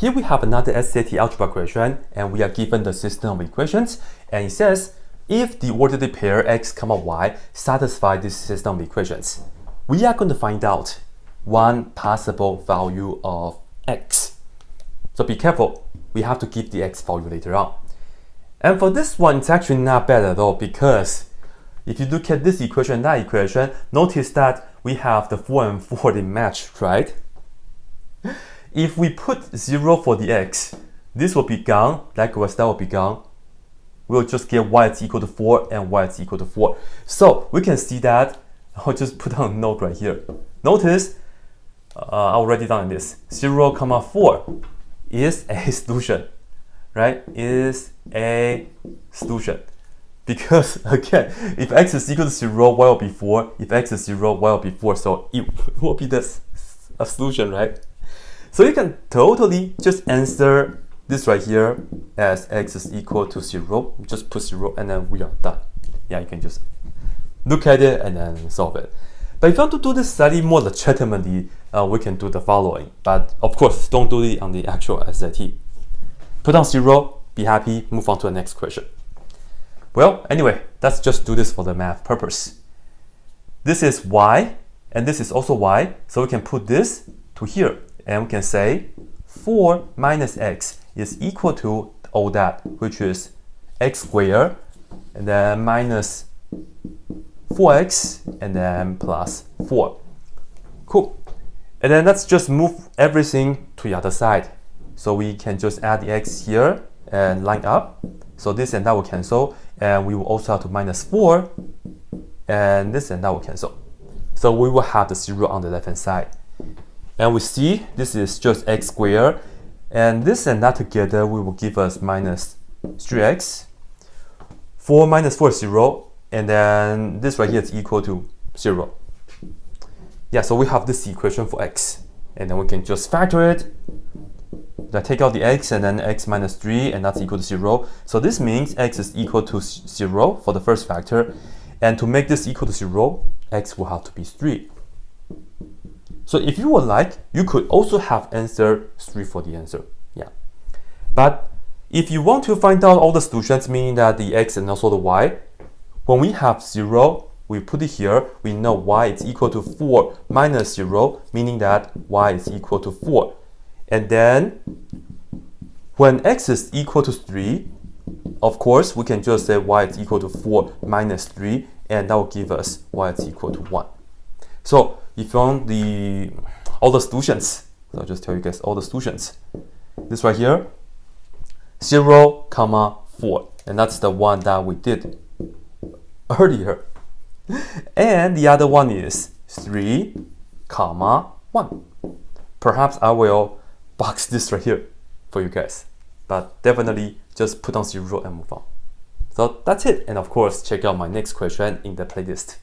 Here we have another SAT algebra question, and we are given the system of equations, and it says, if the ordered pair x, y satisfy this system of equations, we are going to find out one possible value of x. So be careful, we have to give the x value later on. And for this one, it's actually not bad at all, because if you look at this equation and that equation, notice that we have the 4 and 4, they match, right? If we put 0 for the x, this will be gone, likewise that will be gone. We'll just get y is equal to 4 and y is equal to 4. So we can see that, I'll just put down a note right here. Notice, I'll write it down in this, 0, 4 is a solution, right? Is a solution. Because again, if x is equal to 0, y will be 4. If x is 0, y will be 4. So it will be this, a solution, right? So you can totally just answer this right here as x is equal to 0. Just put 0 and then we are done. Yeah, you can just look at it and then solve it. But if you want to do this study more legitimately, we can do the following. But of course, don't do it on the actual SAT. Put down 0, be happy, move on to the next question. Well, anyway, let's just do this for the math purpose. This is y, and this is also y, so we can put this to here, and we can say 4 minus x is equal to all that, which is x squared, and then minus 4x, and then plus 4. Cool. And then let's just move everything to the other side. So we can just add the x here and line up. So this and that will cancel, and we will also have to minus 4, and this and that will cancel. So we will have the 0 on the left hand side. And we see this is just x squared, and this and that together will give us minus 3x. 4 minus 4 is 0, and then this right here is equal to 0. Yeah, so we have this equation for x, and then we can just factor it. I take out the x, and then x minus 3, and that's equal to 0. So this means x is equal to 0 for the first factor, and to make this equal to 0, x will have to be 3. So if you would like, you could also have answer 3 for the answer. Yeah. But if you want to find out all the solutions, meaning that the x and also the y, when we have 0, we put it here, we know y is equal to 4 minus 0, meaning that y is equal to 4. And then when x is equal to 3, of course, we can just say y is equal to 4 minus 3, and that will give us y is equal to 1. So if you want all the solutions, so I'll just tell you guys all the solutions. This right here, 0, 4, and that's the one that we did earlier. And the other one is 3, 1. Perhaps I will box this right here for you guys, but definitely just put on 0 and move on. So that's it, and of course check out my next question in the playlist.